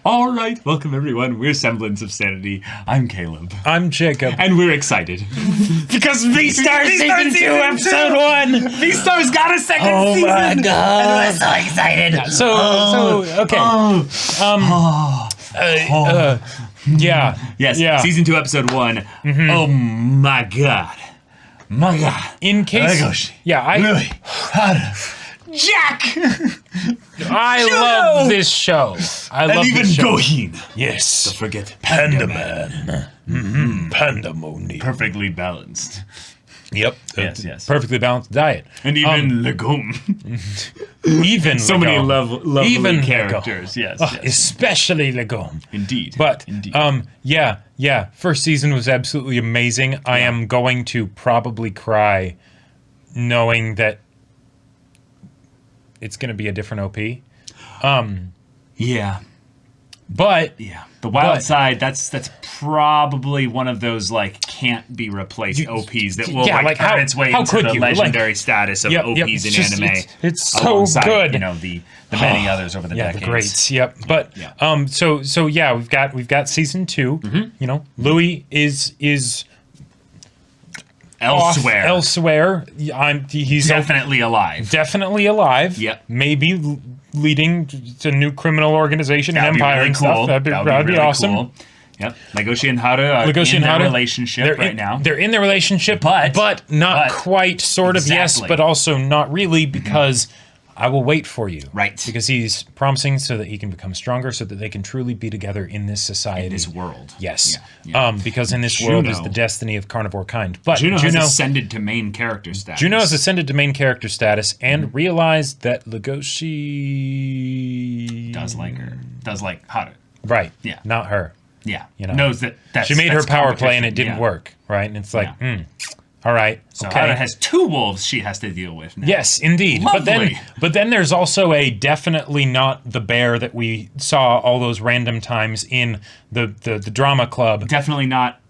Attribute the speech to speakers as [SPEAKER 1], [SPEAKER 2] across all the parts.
[SPEAKER 1] All right, welcome everyone. We're Semblance of Sanity. I'm Caleb.
[SPEAKER 2] I'm Jacob.
[SPEAKER 1] And we're excited.
[SPEAKER 2] Because Beastars Season 2, Episode 1!
[SPEAKER 1] Beastars got a second season!
[SPEAKER 2] Oh my god!
[SPEAKER 3] I'm so excited.
[SPEAKER 2] Yeah.
[SPEAKER 1] Yes,
[SPEAKER 2] Yeah.
[SPEAKER 1] Season 2, Episode 1. Mm-hmm. Oh my god. My god.
[SPEAKER 2] In case...
[SPEAKER 1] Legoshi.
[SPEAKER 2] Yeah,
[SPEAKER 1] Really? Jack!
[SPEAKER 2] I love this show. I love
[SPEAKER 1] And even
[SPEAKER 2] this show.
[SPEAKER 1] Gohin.
[SPEAKER 2] Yes.
[SPEAKER 1] Don't forget
[SPEAKER 2] Panda Man. Pandemonium.
[SPEAKER 1] Perfectly balanced.
[SPEAKER 2] Yep.
[SPEAKER 1] Yes.
[SPEAKER 2] Perfectly balanced diet.
[SPEAKER 1] And even Legume.
[SPEAKER 2] Even
[SPEAKER 1] So many
[SPEAKER 2] Legume.
[SPEAKER 1] lovely
[SPEAKER 2] Even
[SPEAKER 1] characters. Yes,
[SPEAKER 2] Oh,
[SPEAKER 1] yes.
[SPEAKER 2] especially Legume.
[SPEAKER 1] Indeed.
[SPEAKER 2] But
[SPEAKER 1] Indeed.
[SPEAKER 2] yeah. First season was absolutely amazing. I am going to probably cry knowing that it's going to be a different OP.
[SPEAKER 1] Yeah.
[SPEAKER 2] But
[SPEAKER 1] The Wild Side, that's probably one of those like can't be replaced OPs that will earn its way into the legendary status of OPs in anime.
[SPEAKER 2] It's so
[SPEAKER 1] alongside,
[SPEAKER 2] good.
[SPEAKER 1] You know, the many others over the decades.
[SPEAKER 2] The greats. Yep. But so yeah, we've got season 2.
[SPEAKER 1] Mm-hmm.
[SPEAKER 2] You know, Louis is
[SPEAKER 1] elsewhere.
[SPEAKER 2] He's
[SPEAKER 1] Definitely alive.
[SPEAKER 2] Definitely alive.
[SPEAKER 1] Yep.
[SPEAKER 2] Maybe leading to a new criminal organization and empire
[SPEAKER 1] really
[SPEAKER 2] and
[SPEAKER 1] cool.
[SPEAKER 2] stuff. That'd be
[SPEAKER 1] really
[SPEAKER 2] awesome.
[SPEAKER 1] Cool. Yep. Legoshi and Haru are in their relationship right now.
[SPEAKER 2] They're in their relationship, but not quite, sort of, yes, but also not really, because I will wait for you.
[SPEAKER 1] Right.
[SPEAKER 2] Because he's promising so that he can become stronger, so that they can truly be together in this society.
[SPEAKER 1] In this world.
[SPEAKER 2] Yes.
[SPEAKER 1] Yeah.
[SPEAKER 2] Because in this world is the destiny of carnivore kind. But
[SPEAKER 1] Juno has ascended to main character status.
[SPEAKER 2] Juno has ascended to main character status and realized that Legoshi
[SPEAKER 1] does like her. Does like Haru.
[SPEAKER 2] Right.
[SPEAKER 1] Yeah.
[SPEAKER 2] Not her.
[SPEAKER 1] Yeah.
[SPEAKER 2] You know.
[SPEAKER 1] Knows that
[SPEAKER 2] she made her power play and it didn't work. Right. And it's like, all right.
[SPEAKER 1] So
[SPEAKER 2] okay.
[SPEAKER 1] Haru has 2 wolves she has to deal with now.
[SPEAKER 2] Yes, indeed.
[SPEAKER 1] Lovely.
[SPEAKER 2] But then there's also a definitely not the bear that we saw all those random times in the drama club.
[SPEAKER 1] Definitely not,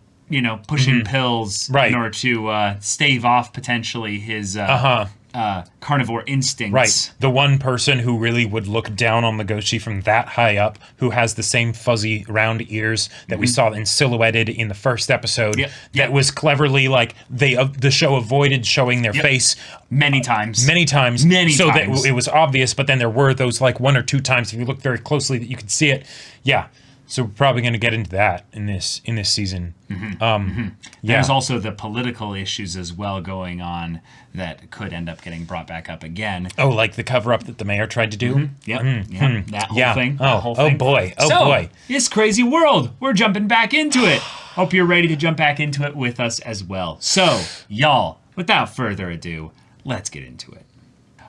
[SPEAKER 1] pushing pills
[SPEAKER 2] Right.
[SPEAKER 1] in order to stave off potentially his carnivore instincts.
[SPEAKER 2] Right. The one person who really would look down on Legoshi from that high up, who has the same fuzzy round ears that we saw in silhouetted in the first episode. That was cleverly like the show avoided showing their face
[SPEAKER 1] many times.
[SPEAKER 2] So
[SPEAKER 1] times.
[SPEAKER 2] that it was obvious, but then there were those like 1 or 2 times if you look very closely that you could see it. Yeah. So we're probably going to get into that in this season.
[SPEAKER 1] There's also the political issues as well going on that could end up getting brought back up again.
[SPEAKER 2] Oh, like the cover-up that the mayor tried to do?
[SPEAKER 1] That whole thing.
[SPEAKER 2] Oh boy.
[SPEAKER 1] This crazy world. We're jumping back into it. Hope you're ready to jump back into it with us as well. So, y'all, without further ado, let's get into it.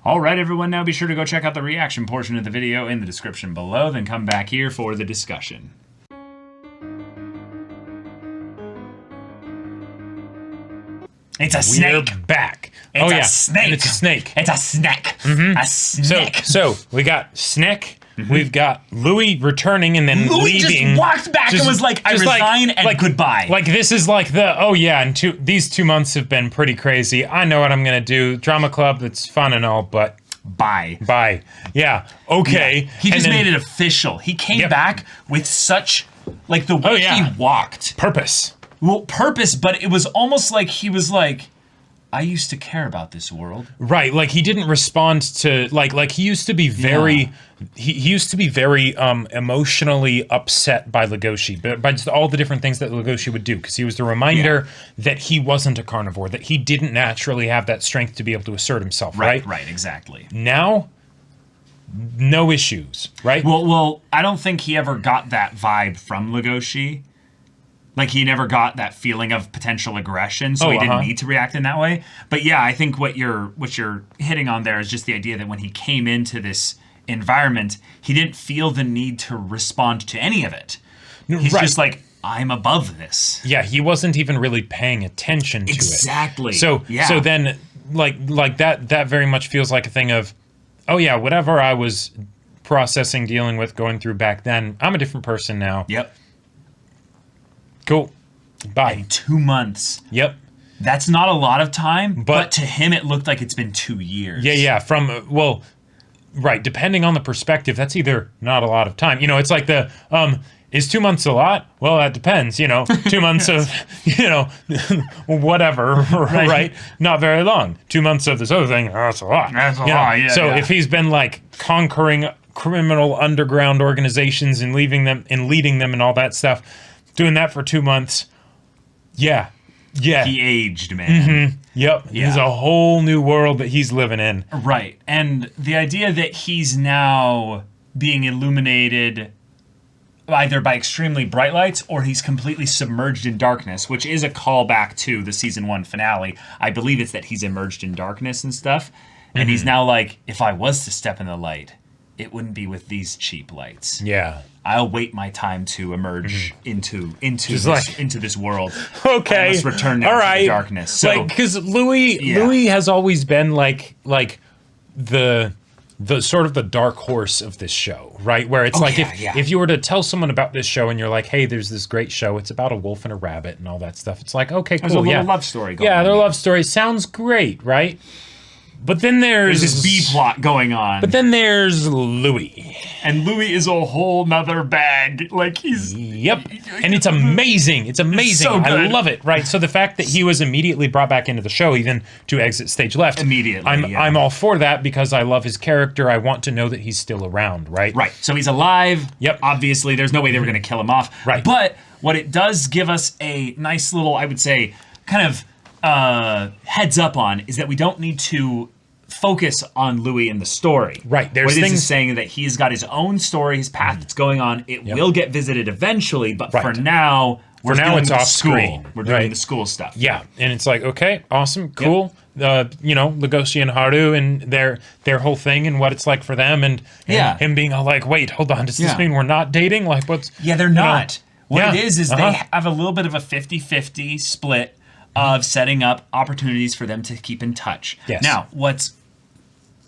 [SPEAKER 1] All right, everyone, now be sure to go check out the reaction portion of the video in the description below, then come back here for the discussion. It's a snake.
[SPEAKER 2] We're back.
[SPEAKER 1] It's a snake.
[SPEAKER 2] And it's a snake.
[SPEAKER 1] It's a snack. A snack.
[SPEAKER 2] So we got Snek. We've got Louis returning and then
[SPEAKER 1] Louis
[SPEAKER 2] leaving.
[SPEAKER 1] just walked back and was like, I resign and goodbye.
[SPEAKER 2] Like, this is like and these 2 months have been pretty crazy. I know what I'm going to do. Drama club, that's fun and all, but bye. Yeah, okay.
[SPEAKER 1] Yeah. He just made it official. He came back with such, like, the way he walked.
[SPEAKER 2] Purpose.
[SPEAKER 1] Well, purpose, but it was almost like he was like, I used to care about this world.
[SPEAKER 2] Right, like he didn't respond to like he used to be very he used to be very emotionally upset by Legoshi, by just all the different things that Legoshi would do, because he was the reminder that he wasn't a carnivore, that he didn't naturally have that strength to be able to assert himself, right?
[SPEAKER 1] Right, exactly.
[SPEAKER 2] Now, no issues, right?
[SPEAKER 1] Well, I don't think he ever got that vibe from Legoshi. Like, he never got that feeling of potential aggression, so he didn't need to react in that way. But yeah, I think what you're hitting on there is just the idea that when he came into this environment, he didn't feel the need to respond to any of it. He's just like, I'm above this.
[SPEAKER 2] Yeah, he wasn't even really paying attention to it.
[SPEAKER 1] Exactly.
[SPEAKER 2] So then, like that very much feels like a thing of, oh yeah, whatever I was processing, dealing with, going through back then, I'm a different person now.
[SPEAKER 1] Yep.
[SPEAKER 2] Cool. Bye.
[SPEAKER 1] In 2 months.
[SPEAKER 2] Yep.
[SPEAKER 1] That's not a lot of time, but to him it looked like it's been 2 years.
[SPEAKER 2] Yeah. Right, depending on the perspective, that's either not a lot of time. It's like the is 2 months a lot? Well, that depends. 2 months of whatever, right? Not very long. 2 months of this other thing, that's a lot.
[SPEAKER 1] That's a lot. Yeah.
[SPEAKER 2] So if he's been like conquering criminal underground organizations and leading them and all that stuff, doing that for 2 months, yeah.
[SPEAKER 1] He aged, man.
[SPEAKER 2] Yep. Yeah. There's a whole new world that he's living in.
[SPEAKER 1] Right. And the idea that he's now being illuminated either by extremely bright lights or he's completely submerged in darkness, which is a callback to the season 1 finale. I believe it's that he's immersed in darkness and stuff. And he's now like, if I was to step in the light, it wouldn't be with these cheap lights.
[SPEAKER 2] Yeah.
[SPEAKER 1] I'll wait my time to emerge into this world.
[SPEAKER 2] Okay,
[SPEAKER 1] I must return now to the darkness. So,
[SPEAKER 2] because Louis has always been like the sort of the dark horse of this show, right? Where it's if you were to tell someone about this show and you're like, hey, there's this great show, it's about a wolf and a rabbit and all that stuff. It's like, okay, cool,
[SPEAKER 1] there's a little love story going on.
[SPEAKER 2] Yeah, their love story sounds great, right? But then there's
[SPEAKER 1] this B plot going on.
[SPEAKER 2] But then there's Louis.
[SPEAKER 1] And Louis is a whole nother bag. Like, he's...
[SPEAKER 2] Yep. And it's amazing. It's amazing.
[SPEAKER 1] So good.
[SPEAKER 2] I love it, right? So the fact that he was immediately brought back into the show, even to exit stage left.
[SPEAKER 1] Immediately,
[SPEAKER 2] I'm all for that because I love his character. I want to know that he's still around, right?
[SPEAKER 1] Right. So he's alive.
[SPEAKER 2] Yep.
[SPEAKER 1] Obviously, there's no way they were going to kill him off.
[SPEAKER 2] Right.
[SPEAKER 1] But what it does give us a nice little, I would say, kind of heads up on is that we don't need to focus on Louis in the story.
[SPEAKER 2] Right.
[SPEAKER 1] There's things is saying that he's got his own story, his path that's going on. It will get visited eventually, but for now,
[SPEAKER 2] it's off screen.
[SPEAKER 1] We're doing the school stuff.
[SPEAKER 2] Yeah. And it's like, okay, awesome, cool. Legoshi and Haru and their whole thing and what it's like for them and him being all like, wait, hold on, does this mean we're not dating? Like, what's...
[SPEAKER 1] Yeah, they're not. What it is they have a little bit of a 50-50 split of setting up opportunities for them to keep in touch.
[SPEAKER 2] Yes.
[SPEAKER 1] Now, what's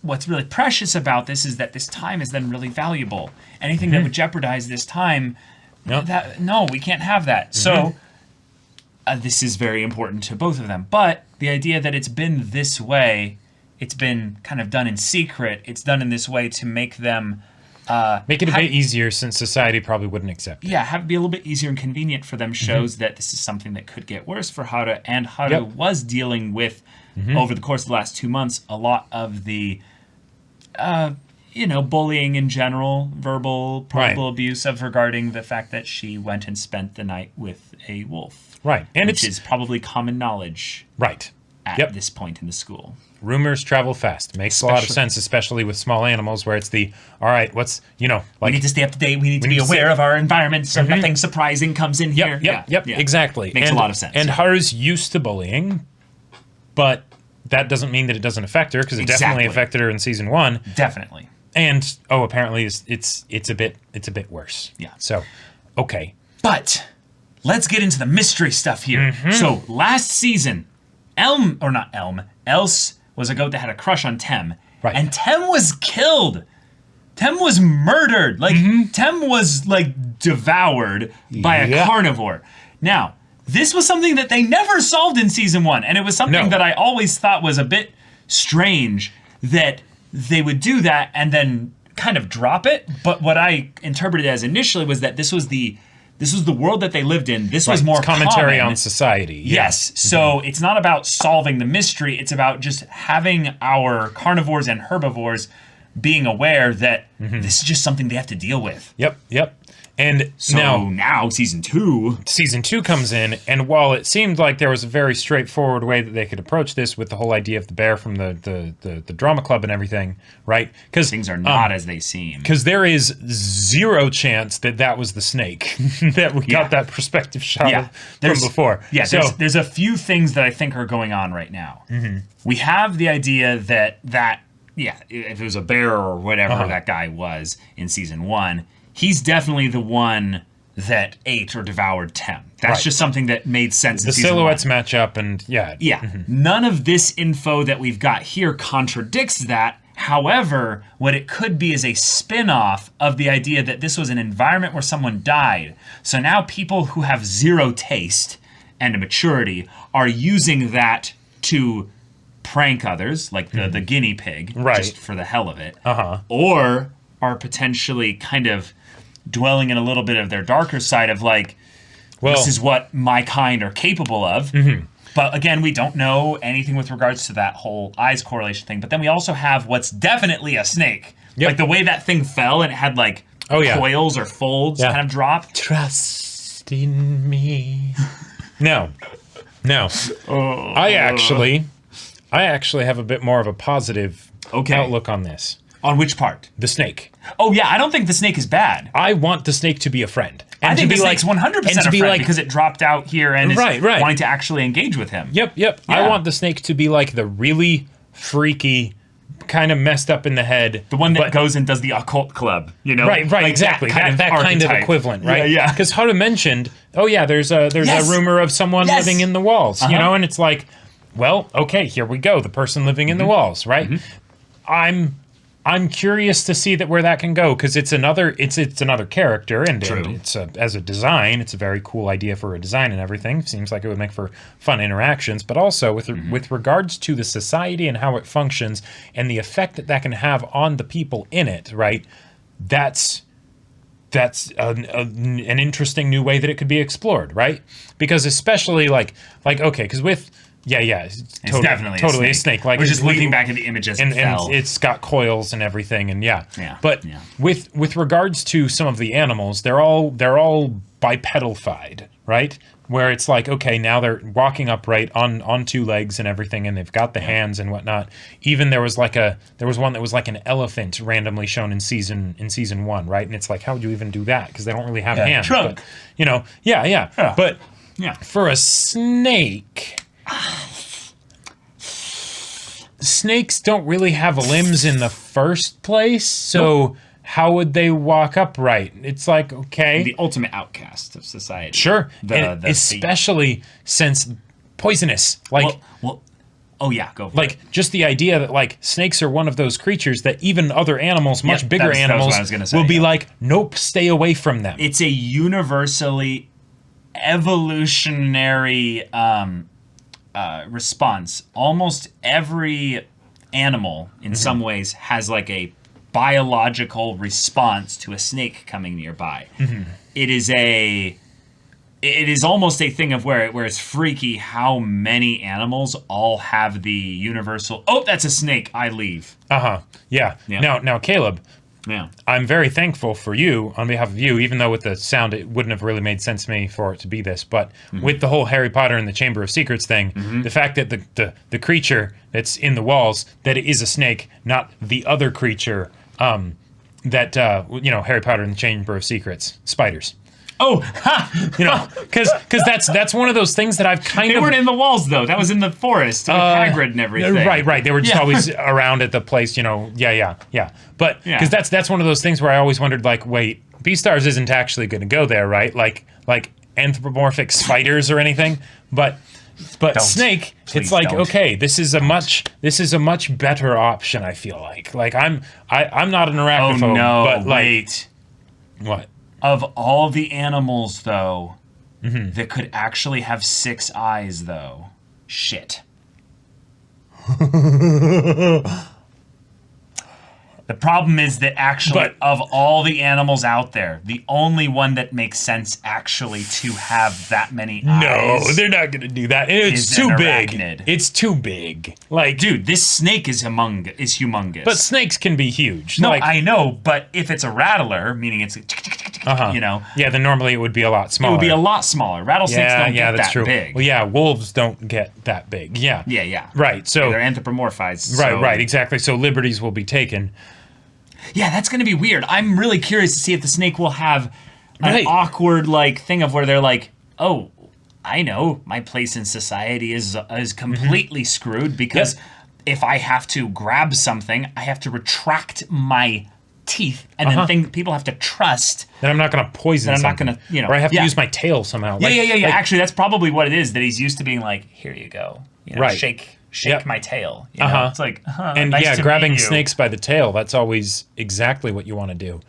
[SPEAKER 1] really precious about this is that this time is then really valuable. Anything that would jeopardize this time, we can't have that. So this is very important to both of them. But the idea that it's been this way, it's been kind of done in secret, it's done in this way to make them...
[SPEAKER 2] make it a bit easier since society probably wouldn't accept it.
[SPEAKER 1] Yeah, have it be a little bit easier and convenient for them shows that this is something that could get worse for Haru. And Haru was dealing with, over the course of the last 2 months, a lot of the... bullying in general, verbal, probable abuse regarding the fact that she went and spent the night with a wolf.
[SPEAKER 2] Right. And
[SPEAKER 1] which is probably common knowledge at this point in the school.
[SPEAKER 2] Rumors travel fast. Makes a lot of sense, especially with small animals where it's all right, what's, we
[SPEAKER 1] need to stay up to date. We need to be aware of our environment so nothing surprising comes in here.
[SPEAKER 2] Yep, exactly.
[SPEAKER 1] Makes a lot of sense.
[SPEAKER 2] And Haru's used to bullying, but that doesn't mean that it doesn't affect her because it definitely affected her in season 1.
[SPEAKER 1] Definitely.
[SPEAKER 2] And apparently it's a bit worse.
[SPEAKER 1] Yeah.
[SPEAKER 2] So, okay.
[SPEAKER 1] But let's get into the mystery stuff here. So last season, Else was a goat that had a crush on Tem.
[SPEAKER 2] Right.
[SPEAKER 1] And Tem was killed. Tem was murdered. Like Tem was like devoured by a carnivore. Now, this was something that they never solved in season 1, and it was something that I always thought was a bit strange that they would do that and then kind of drop it. But what I interpreted as initially was that this was the world that they lived in. This was more
[SPEAKER 2] commentary
[SPEAKER 1] common.
[SPEAKER 2] on society.
[SPEAKER 1] Yes. So it's not about solving the mystery. It's about just having our carnivores and herbivores being aware that this is just something they have to deal with.
[SPEAKER 2] Yep. And
[SPEAKER 1] so now season 2
[SPEAKER 2] comes in, and while it seemed like there was a very straightforward way that they could approach this with the whole idea of the bear from the drama club and everything, right? Because
[SPEAKER 1] things are not as they seem.
[SPEAKER 2] Because there is zero chance that was the snake that we got that perspective shot of from before.
[SPEAKER 1] Yeah, so there's a few things that I think are going on right now. We have the idea that if it was a bear or whatever that guy was in season 1. He's definitely the one that ate or devoured Tem. That's just something that made sense.
[SPEAKER 2] The silhouettes match up, and
[SPEAKER 1] none of this info that we've got here contradicts that. However, what it could be is a spin-off of the idea that this was an environment where someone died. So now people who have zero taste and maturity are using that to prank others, like the guinea pig,
[SPEAKER 2] Right.
[SPEAKER 1] just for the hell of it,
[SPEAKER 2] Uh-huh.
[SPEAKER 1] or are potentially kind of dwelling in a little bit of their darker side of like, this is what my kind are capable of. But again, we don't know anything with regards to that whole eyes correlation thing. But then we also have what's definitely a snake.
[SPEAKER 2] Yep.
[SPEAKER 1] Like the way that thing fell and it had like coils or folds kind of drop.
[SPEAKER 2] Trust in me. No. I actually have a bit more of a positive outlook on this.
[SPEAKER 1] On which part?
[SPEAKER 2] The snake.
[SPEAKER 1] Oh yeah, I don't think the snake is bad.
[SPEAKER 2] I want the snake to be a friend. And
[SPEAKER 1] I think
[SPEAKER 2] to
[SPEAKER 1] the
[SPEAKER 2] be
[SPEAKER 1] snake's 100% a friend because it dropped out here and is wanting to actually engage with him.
[SPEAKER 2] Yep.
[SPEAKER 1] Yeah.
[SPEAKER 2] I want the snake to be like the really freaky, kind of messed up in the head.
[SPEAKER 1] The one that goes and does the occult club, you know?
[SPEAKER 2] Right,
[SPEAKER 1] like
[SPEAKER 2] exactly. That kind of equivalent, right?
[SPEAKER 1] Yeah.
[SPEAKER 2] Because Haru mentioned, there's a rumor of someone living in the walls, you know? And it's like, well, okay, here we go. The person living in the walls, right? I'm curious to see where that can go because it's another character and it's as a design, it's a very cool idea for a design and everything. Seems like it would make for fun interactions, but also with regards to the society and how it functions and the effect that can have on the people in it, right? That's an interesting new way that it could be explored, right? Because especially because with it's totally a snake. Like
[SPEAKER 1] we're just looking back at the images
[SPEAKER 2] and it's got coils and everything, and But with regards to some of the animals, they're all bipedalified, right? Where it's like, okay, now they're walking upright on two legs and everything, and they've got the hands and whatnot. Even there was one that was like an elephant randomly shown in season 1, right? And it's like, how would you even do that? Because they don't really have hands.
[SPEAKER 1] Trunk.
[SPEAKER 2] But, But for a snake. Snakes don't really have limbs in the first place, so how would they walk upright? It's like, okay.
[SPEAKER 1] The ultimate outcast of society.
[SPEAKER 2] Sure. Especially since poisonous. Like,
[SPEAKER 1] go for it.
[SPEAKER 2] Like, just the idea that, like, snakes are one of those creatures that even other animals, much bigger animals, will be like, nope, stay away from them.
[SPEAKER 1] It's a universally evolutionary response. Almost every animal in some ways has like a biological response to a snake coming nearby. It is almost a thing of where it's freaky how many animals all have the universal, that's a snake, I leave.
[SPEAKER 2] Yeah. Now Caleb, I'm very thankful for you, on behalf of you, even though with the sound it wouldn't have really made sense to me for it to be this, but with the whole Harry Potter and the Chamber of Secrets thing, the fact that the creature that's in the walls, that it is a snake, not the other creature that Harry Potter and the Chamber of Secrets, spiders. Because that's one of those things that I've
[SPEAKER 1] They weren't in the walls though. That was in the forest with Hagrid and everything.
[SPEAKER 2] Right. They were just always around at the place, But because that's one of those things where I always wondered, like, wait, Beastars isn't actually going to go there, right? Like anthropomorphic spiders or anything, but snake, it's like, okay, this is a much better option. I feel like I'm not an arachnophobe.
[SPEAKER 1] Oh no!
[SPEAKER 2] But
[SPEAKER 1] wait,
[SPEAKER 2] what?
[SPEAKER 1] Of all the animals, though, that could actually have 6 eyes, though, shit. The problem is that actually, of all the animals out there, the only one that makes sense actually to have that many eyes.
[SPEAKER 2] No, they're not going to do that. It's too big. It's too big. Like,
[SPEAKER 1] dude, this snake is humongous.
[SPEAKER 2] But snakes can be huge.
[SPEAKER 1] No, I know, but if it's a rattler, meaning it's
[SPEAKER 2] then normally it would be a lot smaller.
[SPEAKER 1] It would be a lot smaller. Rattlesnakes don't get
[SPEAKER 2] that's
[SPEAKER 1] that
[SPEAKER 2] true.
[SPEAKER 1] big.
[SPEAKER 2] Well, wolves don't get that big. Yeah. Right. So
[SPEAKER 1] they're anthropomorphized.
[SPEAKER 2] Right, exactly. So liberties will be taken.
[SPEAKER 1] Yeah, that's going to be weird. I'm really curious to see if the snake will have an awkward thing of where they're like, oh, I know my place in society is completely screwed because if I have to grab something, I have to retract my teeth, and then people have to trust
[SPEAKER 2] that I'm not going to poison.
[SPEAKER 1] That I'm
[SPEAKER 2] something.
[SPEAKER 1] not going to,
[SPEAKER 2] or I have to use my tail somehow.
[SPEAKER 1] Yeah. Actually, that's probably what it is. That he's used to being like, here you go, shake my tail. It's like,
[SPEAKER 2] and
[SPEAKER 1] nice to
[SPEAKER 2] grabbing
[SPEAKER 1] meet you.
[SPEAKER 2] snakes by the tail. That's always exactly what you want to do.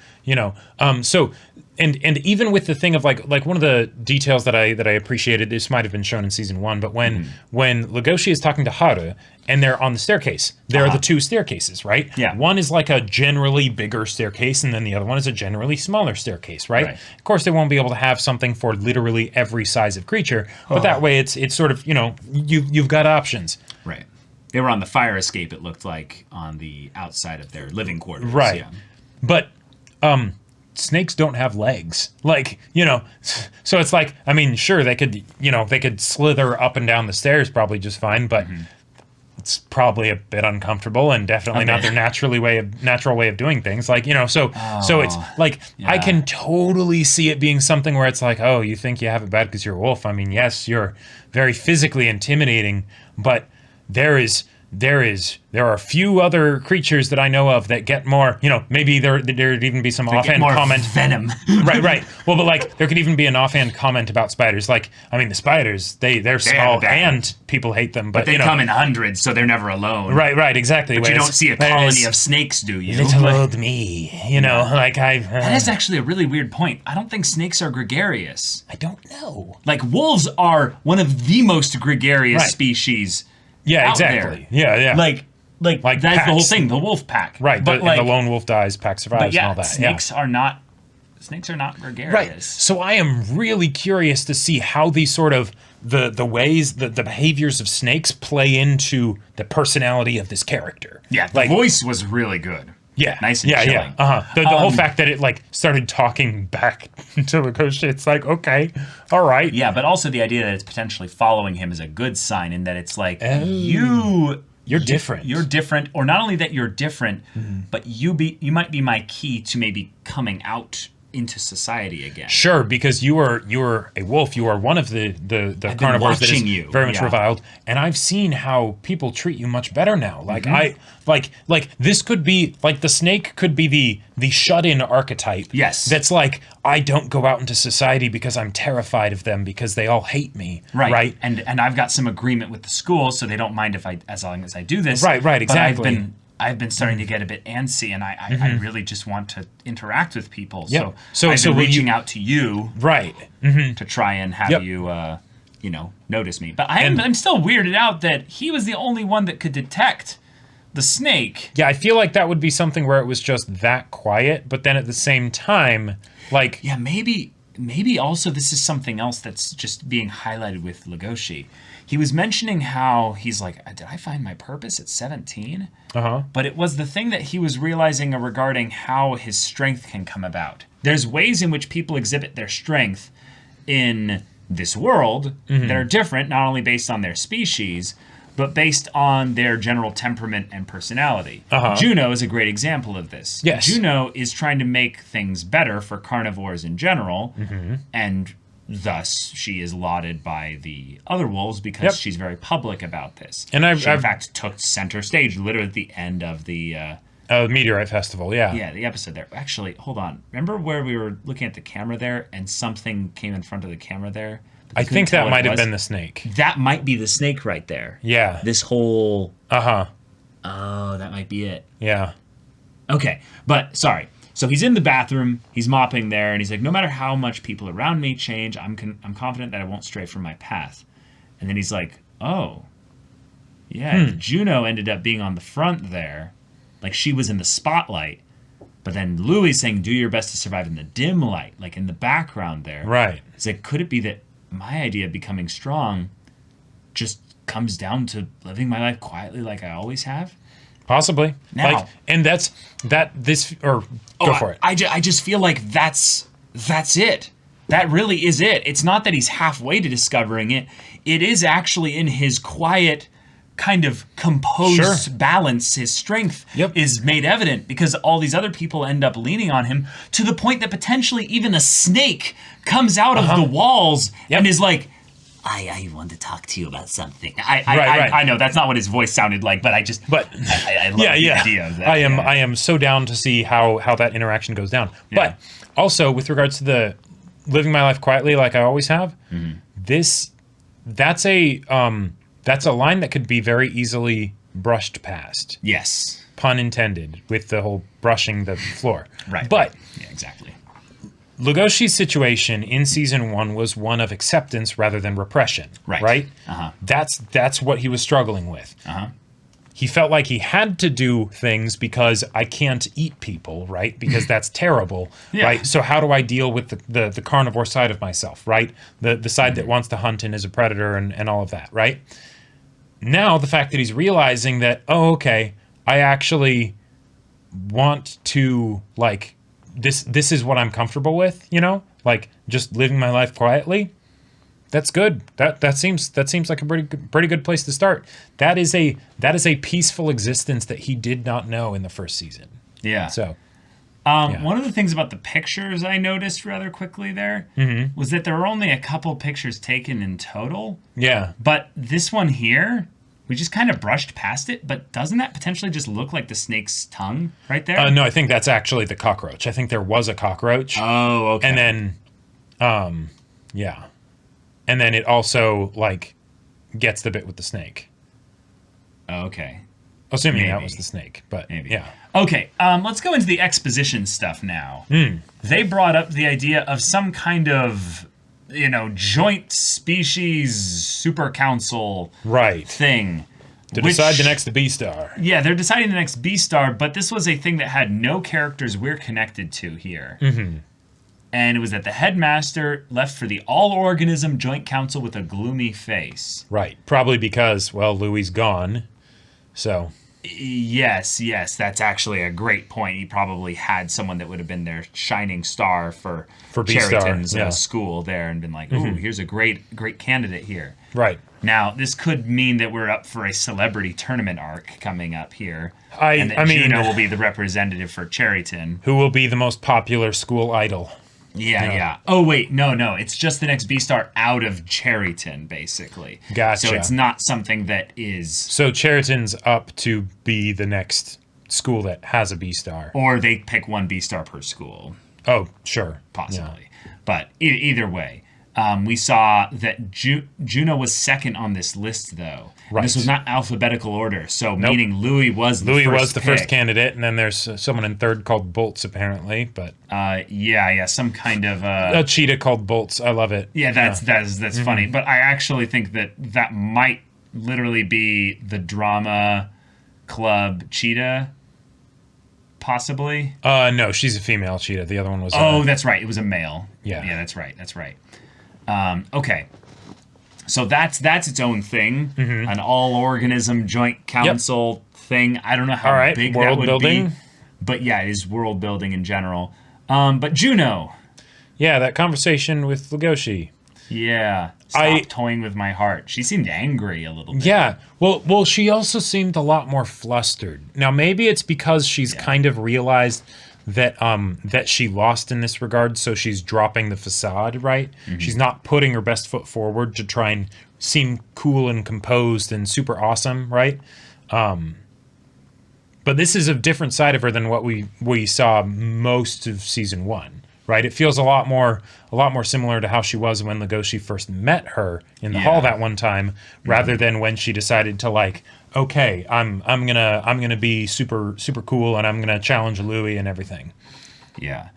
[SPEAKER 2] So and even with the thing of like one of the details that I appreciated, this might have been shown in season 1, but when Legoshi is talking to Haru and they're on the staircase, there are the two staircases, right?
[SPEAKER 1] Yeah.
[SPEAKER 2] One is like a generally bigger staircase, and then the other one is a generally smaller staircase, right? Of course, they won't be able to have something for literally every size of creature, but that way it's sort of, you've got options.
[SPEAKER 1] Right. They were on the fire escape, it looked like, on the outside of their living quarters.
[SPEAKER 2] Right.
[SPEAKER 1] Yeah.
[SPEAKER 2] But snakes don't have legs. Like, so it's like, I mean, sure, they could slither up and down the stairs probably just fine, but it's probably a bit uncomfortable and definitely not their natural way of doing things. Like, so it's like, I can totally see it being something where it's like, oh, you think you have it bad because you're a wolf. I mean, yes, you're very physically intimidating, but there are a few other creatures that I know of that get more, maybe there'd even be some offhand comment.
[SPEAKER 1] Venom.
[SPEAKER 2] Right. Well, but like, there could even be an offhand comment about spiders. Like, I mean, the spiders, they're small and people hate them. But
[SPEAKER 1] they come in hundreds, so they're never alone.
[SPEAKER 2] Right, exactly.
[SPEAKER 1] But you don't see a colony of snakes, do you?
[SPEAKER 2] Little old me,
[SPEAKER 1] That is actually a really weird point. I don't think snakes are gregarious.
[SPEAKER 2] I don't know.
[SPEAKER 1] Like, wolves are one of the most gregarious species.
[SPEAKER 2] Yeah, exactly.
[SPEAKER 1] There.
[SPEAKER 2] Yeah.
[SPEAKER 1] Like that's packs. The whole thing, the wolf pack.
[SPEAKER 2] Right, but the lone wolf dies, pack survives, and all that.
[SPEAKER 1] Snakes are not gregarious.
[SPEAKER 2] Right. So I am really curious to see how these sort of the ways, the behaviors of snakes play into the personality of this character.
[SPEAKER 1] Yeah, the voice was really good.
[SPEAKER 2] Yeah.
[SPEAKER 1] Nice and chilling.
[SPEAKER 2] The whole fact that it started talking back to Legoshi, it's like, okay, all right.
[SPEAKER 1] Yeah, but also the idea that it's potentially following him is a good sign, in that it's like,
[SPEAKER 2] you're different.
[SPEAKER 1] You're different, or not only that you're different, but you might be my key to maybe coming out into society again.
[SPEAKER 2] Sure, because you are a wolf. You are one of the carnivores that is very much reviled, and I've seen how people treat you much better now. Like like this could be like the snake could be the shut-in archetype.
[SPEAKER 1] Yes,
[SPEAKER 2] that's like, I don't go out into society because I'm terrified of them because they all hate me. Right.
[SPEAKER 1] And I've got some agreement with the school, so they don't mind as long as I do this.
[SPEAKER 2] Right. Exactly.
[SPEAKER 1] But I've been starting to get a bit antsy, and I really just want to interact with people.
[SPEAKER 2] Yep.
[SPEAKER 1] So I've been reaching out to you,
[SPEAKER 2] to
[SPEAKER 1] try and have you, notice me. But I'm still weirded out that he was the only one that could detect the snake.
[SPEAKER 2] Yeah, I feel like that would be something where it was just that quiet, but then at the same time, like,
[SPEAKER 1] yeah, maybe also this is something else that's just being highlighted with Legoshi. He was mentioning how he's like, did I find my purpose at 17? But it was the thing that he was realizing regarding how his strength can come about. There's ways in which people exhibit their strength in this world that are different, not only based on their species, but based on their general temperament and personality. Juno is a great example of this.
[SPEAKER 2] Yes.
[SPEAKER 1] Juno is trying to make things better for carnivores in general, and thus she is lauded by the other wolves because she's very public about this. And she, in fact, took center stage literally at the end of the
[SPEAKER 2] Meteorite Festival,
[SPEAKER 1] yeah, the episode there. Actually, hold on. Remember where we were looking at the camera there and something came in front of the camera there?
[SPEAKER 2] I think that might have been the snake.
[SPEAKER 1] That might be the snake right there.
[SPEAKER 2] Yeah.
[SPEAKER 1] This whole...
[SPEAKER 2] Oh,
[SPEAKER 1] that might be it.
[SPEAKER 2] Yeah.
[SPEAKER 1] Okay, but sorry. So he's in the bathroom, he's mopping there, and he's like, no matter how much people around me change, I'm confident that I won't stray from my path. And then he's like, oh, yeah, Juno ended up being on the front there. Like, she was in the spotlight. But then Louis saying, do your best to survive in the dim light, like in the background there.
[SPEAKER 2] Right.
[SPEAKER 1] It's like, could it be that my idea of becoming strong just comes down to living my life quietly like I always have?
[SPEAKER 2] Possibly.
[SPEAKER 1] Now,
[SPEAKER 2] go for it.
[SPEAKER 1] I just feel like that's it. That really is it. It's not that he's halfway to discovering it. It is actually in his quiet, kind of composed balance. His strength is made evident because all these other people end up leaning on him to the point that potentially even a snake comes out of the walls and is like, I want to talk to you about something. I know that's not what his voice sounded like, but I love the idea of that.
[SPEAKER 2] I am so down to see how that interaction goes down. Yeah. But also with regards to the living my life quietly like I always have, that's a line that could be very easily brushed past.
[SPEAKER 1] Yes.
[SPEAKER 2] Pun intended with the whole brushing the floor.
[SPEAKER 1] Right.
[SPEAKER 2] But
[SPEAKER 1] yeah, exactly.
[SPEAKER 2] Legoshi's situation in season 1 was one of acceptance rather than repression. Right? That's what he was struggling with. He felt like he had to do things because I can't eat people, right? Because that's terrible, right? So how do I deal with the carnivore side of myself, right? The side that wants to hunt and is a predator and all of that, right? Now, the fact that he's realizing that, oh, okay, I actually want to, like, this is what I'm comfortable with, you know? Like, just living my life quietly. That's good. That seems like a pretty good place to start. That is a peaceful existence that he did not know in the first season.
[SPEAKER 1] Yeah.
[SPEAKER 2] So,
[SPEAKER 1] one of the things about the pictures I noticed rather quickly there was that there were only a couple pictures taken in total.
[SPEAKER 2] Yeah.
[SPEAKER 1] But this one here, we just kind of brushed past it. But doesn't that potentially just look like the snake's tongue right there?
[SPEAKER 2] No, I think that's actually the cockroach. I think there was a cockroach.
[SPEAKER 1] Oh, okay.
[SPEAKER 2] And then, yeah. And then it also, like, gets the bit with the snake.
[SPEAKER 1] Okay.
[SPEAKER 2] Assuming that was the snake, but yeah.
[SPEAKER 1] Okay, let's go into the exposition stuff now. They brought up the idea of some kind of, joint species super council thing.
[SPEAKER 2] To decide the next Beastar.
[SPEAKER 1] Yeah, they're deciding the next Beastar, but this was a thing that had no characters we're connected to here. And it was that the headmaster left for the All-Organism Joint Council with a gloomy face.
[SPEAKER 2] Right. Probably because, well, Louie's gone. So.
[SPEAKER 1] Yes, that's actually a great point. He probably had someone that would have been their shining star for Cherryton's school there and been like, ooh, here's a great candidate here.
[SPEAKER 2] Right.
[SPEAKER 1] Now, this could mean that we're up for a celebrity tournament arc coming up here.
[SPEAKER 2] And that
[SPEAKER 1] Juno will be the representative for Cherryton.
[SPEAKER 2] Who will be the most popular school idol.
[SPEAKER 1] Yeah. Oh, wait, no. It's just the next Beastar out of Cherryton, basically.
[SPEAKER 2] Gotcha.
[SPEAKER 1] So it's not something that is...
[SPEAKER 2] So Cherryton's up to be the next school that has a Beastar.
[SPEAKER 1] Or they pick one Beastar per school.
[SPEAKER 2] Oh, sure.
[SPEAKER 1] Possibly. Yeah. But either way, we saw that Juno was second on this list, though. Right. This was not alphabetical order, so meaning Louis was the
[SPEAKER 2] first candidate, and then there's someone in third called Bolts, apparently. But
[SPEAKER 1] some kind of
[SPEAKER 2] a cheetah called Bolts. I love it.
[SPEAKER 1] Yeah, that's funny. But I actually think that might literally be the drama club cheetah. Possibly.
[SPEAKER 2] No, she's a female cheetah. The other one was.
[SPEAKER 1] That's right. It was a male. Yeah, that's right. Okay. So that's its own thing, an all-organism joint council thing. I don't know how big that would be, but yeah, it is world building in general. But Juno.
[SPEAKER 2] Yeah, that conversation with Legoshi.
[SPEAKER 1] Yeah, stop toying with my heart. She seemed angry a little bit.
[SPEAKER 2] Yeah, well, she also seemed a lot more flustered. Now, maybe it's because she's kind of realized that she lost in this regard, so she's dropping the facade, right? She's not putting her best foot forward to try and seem cool and composed and super awesome, right? But this is a different side of her than what we saw most of season 1, right? It feels a lot more similar to how she was when Legoshi first met her in the hall that one time, rather than when she decided to, like, okay, I'm gonna be super cool and I'm gonna challenge Louis and everything.
[SPEAKER 1] Yeah,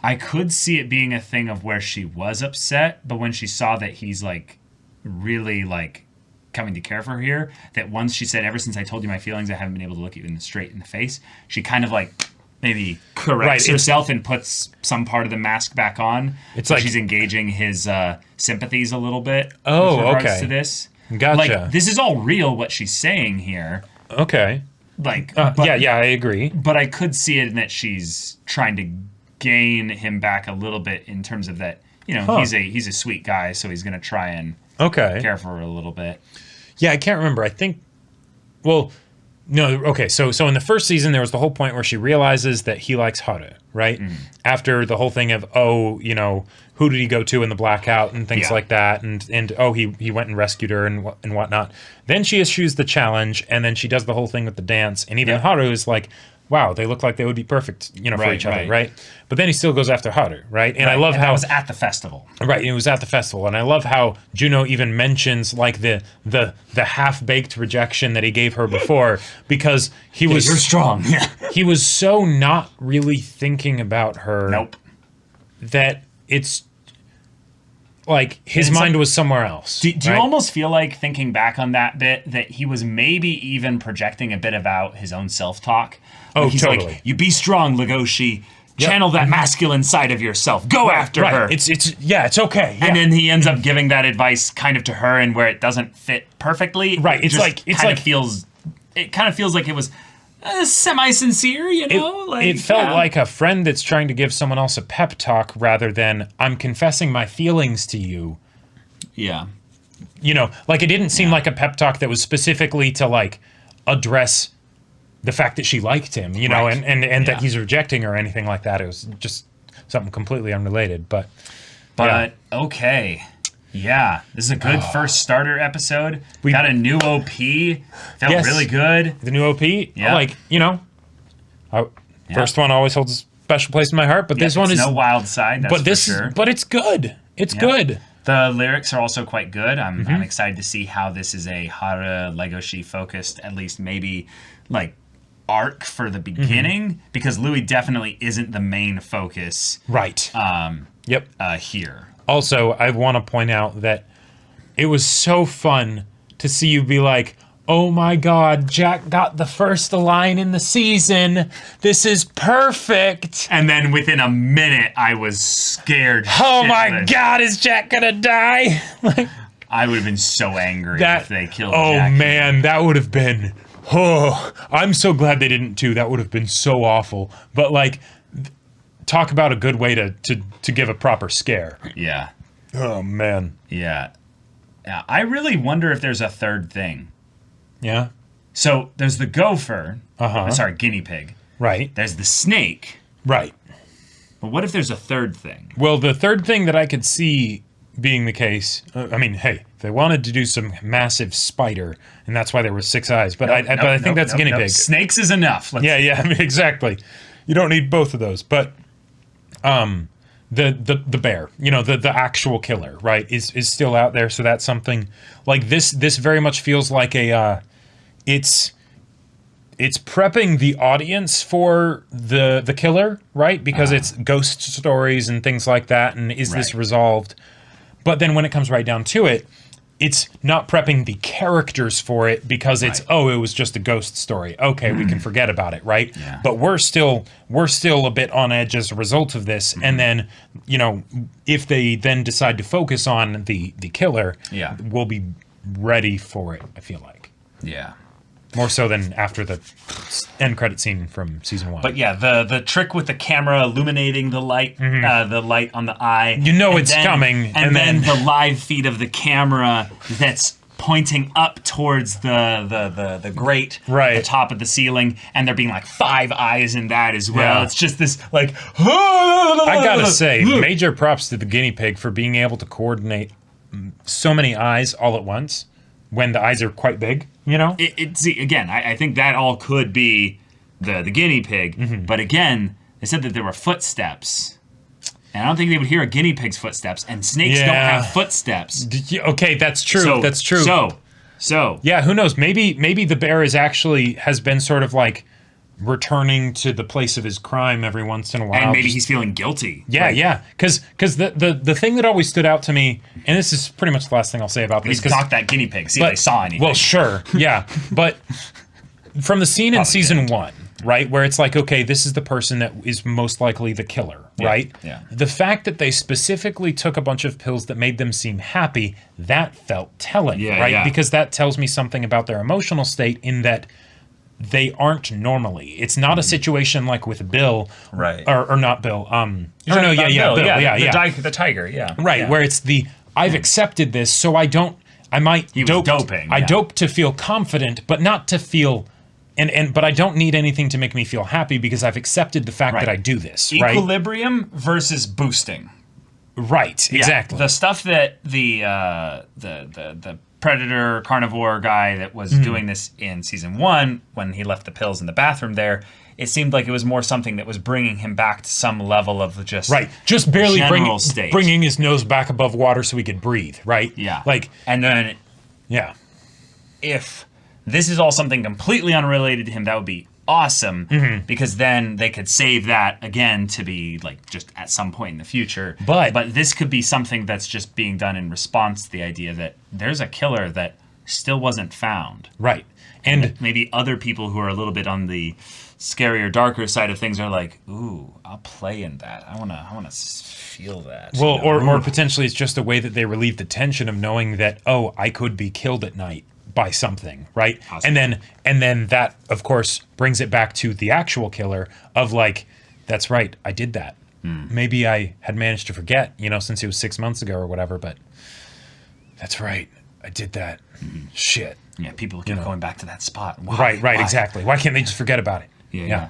[SPEAKER 1] I could see it being a thing of where she was upset, but when she saw that he's like really like coming to care for her here, that once she said, "Ever since I told you my feelings, I haven't been able to look you straight in the face," she kind of like maybe corrects herself and puts some part of the mask back on. It's like she's engaging his sympathies a little bit.
[SPEAKER 2] Oh,
[SPEAKER 1] with regards to this.
[SPEAKER 2] Gotcha.
[SPEAKER 1] Like, this is all real, what she's saying here.
[SPEAKER 2] Okay.
[SPEAKER 1] Like,
[SPEAKER 2] yeah, I agree.
[SPEAKER 1] But I could see it in that she's trying to gain him back a little bit in terms of that, he's a sweet guy, so he's going to try and care for her a little bit.
[SPEAKER 2] Yeah, I can't remember. I think, well, no, okay, so in the first season, there was the whole point where she realizes that he likes Haru, right? After the whole thing of, who did he go to in the blackout and things like that, and he went and rescued her and whatnot. Then she issues the challenge, and then she does the whole thing with the dance, and even Haru is like, wow, they look like they would be perfect, for each other, right? But then he still goes after Haru, right? And I love how
[SPEAKER 1] it was at the festival,
[SPEAKER 2] right? It was at the festival, and I love how Juno even mentions like the half-baked rejection that he gave her before, because he was
[SPEAKER 1] you're strong.
[SPEAKER 2] He was so not really thinking about her.
[SPEAKER 1] Nope.
[SPEAKER 2] That it's like his mind was somewhere else.
[SPEAKER 1] Do you almost feel like, thinking back on that bit, that he was maybe even projecting a bit about his own self-talk?
[SPEAKER 2] Oh,
[SPEAKER 1] he's
[SPEAKER 2] totally.
[SPEAKER 1] Like, you be strong, Legoshi. Channel that masculine side of yourself. Go after her.
[SPEAKER 2] It's okay. Yeah.
[SPEAKER 1] And then he ends up giving that advice kind of to her, and where it doesn't fit perfectly.
[SPEAKER 2] Right. It kind of feels
[SPEAKER 1] like it was semi-sincere, you know?
[SPEAKER 2] It felt like a friend that's trying to give someone else a pep talk rather than, I'm confessing my feelings to you.
[SPEAKER 1] Yeah.
[SPEAKER 2] You know, like, it didn't seem like a pep talk that was specifically to, like, address the fact that she liked him, you know, and that he's rejecting her or anything like that. It was just something completely unrelated. But
[SPEAKER 1] okay. Yeah, this is a good first starter episode. We got a new OP. Felt really good.
[SPEAKER 2] The new OP, like, you know, first one always holds a special place in my heart, but this one is
[SPEAKER 1] no wild side. That's for sure.
[SPEAKER 2] But it's good. It's good.
[SPEAKER 1] The lyrics are also quite good. I'm excited to see how this is a Hara Legoshi focused, at least maybe like arc for the beginning, because Louis definitely isn't the main focus.
[SPEAKER 2] Right.
[SPEAKER 1] Here.
[SPEAKER 2] Also, I want to point out that it was so fun to see you be like, oh my God, Jack got the first line in the season. This is perfect.
[SPEAKER 1] And then within a minute, I was scared.
[SPEAKER 2] Oh my God, is Jack gonna die?
[SPEAKER 1] I would have been so angry if they killed Jack.
[SPEAKER 2] Oh man, that would have been... Oh, I'm so glad they didn't too. That would have been so awful. But like... Talk about a good way to give a proper scare.
[SPEAKER 1] Yeah.
[SPEAKER 2] Oh, man.
[SPEAKER 1] Yeah. I really wonder if there's a third thing.
[SPEAKER 2] Yeah?
[SPEAKER 1] So, there's the gopher.
[SPEAKER 2] Uh-huh.
[SPEAKER 1] Guinea pig.
[SPEAKER 2] Right.
[SPEAKER 1] There's the snake.
[SPEAKER 2] Right.
[SPEAKER 1] But what if there's a third thing?
[SPEAKER 2] Well, the third thing that I could see being the case... I mean, hey, they wanted to do some massive spider, and that's why there were 6 eyes. But I think that's guinea pig.
[SPEAKER 1] Snakes is enough.
[SPEAKER 2] I mean, exactly. You don't need both of those. But... the bear, you know, the actual killer, right, is still out there. So that's something like this very much feels like it's prepping the audience for the killer, right? Because it's ghost stories and things like that. And is this resolved? But then when it comes right down to it, it's not prepping the characters for it because it's, it was just a ghost story. Okay, we can forget about it, right?
[SPEAKER 1] Yeah.
[SPEAKER 2] But we're still a bit on edge as a result of this. And then, you know, if they then decide to focus on the killer, we'll be ready for it, I feel like.
[SPEAKER 1] Yeah.
[SPEAKER 2] More so than after the end credit scene from season 1.
[SPEAKER 1] But yeah, the trick with the camera illuminating the light on the eye.
[SPEAKER 2] You know it's coming.
[SPEAKER 1] And then the live feed of the camera that's pointing up towards the grate at the top of the ceiling, and there being like 5 eyes in that as well.
[SPEAKER 2] Yeah.
[SPEAKER 1] It's just this like...
[SPEAKER 2] I gotta say, major props to the guinea pig for being able to coordinate so many eyes all at once when the eyes are quite big. You know,
[SPEAKER 1] again, I think that all could be the guinea pig, but again, they said that there were footsteps, and I don't think they would hear a guinea pig's footsteps. And snakes don't have footsteps.
[SPEAKER 2] Okay, that's true. That's true.
[SPEAKER 1] So
[SPEAKER 2] yeah, who knows? Maybe the bear has been sort of like returning to the place of his crime every once in a while,
[SPEAKER 1] and maybe he's feeling guilty.
[SPEAKER 2] Yeah, because the thing that always stood out to me, and this is pretty much the last thing I'll say about this,
[SPEAKER 1] he's knocked that guinea pig, see if they saw anything.
[SPEAKER 2] Well, sure, yeah, but from the scene in season 1, right, where it's like, okay, this is the person that is most likely the killer, right?
[SPEAKER 1] Yeah.
[SPEAKER 2] The fact that they specifically took a bunch of pills that made them seem happy, that felt telling, right?
[SPEAKER 1] Yeah.
[SPEAKER 2] Because that tells me something about their emotional state in that they aren't normally. It's not a situation like with Bill,
[SPEAKER 1] right?
[SPEAKER 2] Or not Bill.
[SPEAKER 1] Bill,
[SPEAKER 2] Bill,
[SPEAKER 1] the tiger,
[SPEAKER 2] right. Where it's I've accepted this, so I don't. I might
[SPEAKER 1] doping.
[SPEAKER 2] I dope to feel confident, but not to feel. But I don't need anything to make me feel happy because I've accepted the fact that I do this.
[SPEAKER 1] Equilibrium versus boosting.
[SPEAKER 2] Right. Exactly.
[SPEAKER 1] The stuff that the predator carnivore guy that was doing this in season 1 when he left the pills in the bathroom there, it seemed like it was more something that was bringing him back to some level of just
[SPEAKER 2] barely
[SPEAKER 1] state.
[SPEAKER 2] Bringing his nose back above water so he could breathe, right?
[SPEAKER 1] Yeah.
[SPEAKER 2] And
[SPEAKER 1] then if this is all something completely unrelated to him, that would be awesome, because then they could save that again to be like just at some point in the future. But this could be something that's just being done in response to the idea that there's a killer that still wasn't found.
[SPEAKER 2] Right. And
[SPEAKER 1] maybe other people who are a little bit on the scarier, darker side of things are like, ooh, I'll play in that. I wanna feel that.
[SPEAKER 2] Well, or potentially it's just a way that they relieve the tension of knowing that, oh, I could be killed at night by something, right? Possibly. And then that, of course, brings it back to the actual killer of like, that's right, I did that. Maybe I had managed to forget, since it was 6 months ago or whatever, but that's right, I did that. Shit.
[SPEAKER 1] Yeah, people keep going back to that spot.
[SPEAKER 2] Why? Right, exactly. Why can't they just forget about it?
[SPEAKER 1] Yeah.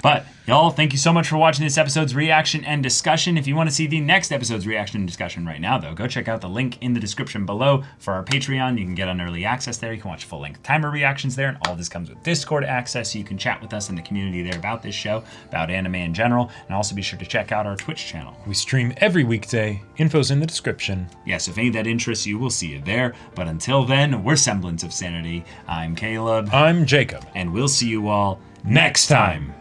[SPEAKER 1] But, y'all, thank you so much for watching this episode's reaction and discussion. If you want to see the next episode's reaction and discussion right now, though, go check out the link in the description below for our Patreon. You can get on early access there. You can watch full-length timer reactions there, and all this comes with Discord access, so you can chat with us in the community there about this show, about anime in general, and also be sure to check out our Twitch channel.
[SPEAKER 2] We stream every weekday. Info's in the description.
[SPEAKER 1] Yes, if any of that interests you, we'll see you there. But until then, we're Semblance of Sanity. I'm Caleb.
[SPEAKER 2] I'm Jacob.
[SPEAKER 1] And we'll see you all
[SPEAKER 2] next time.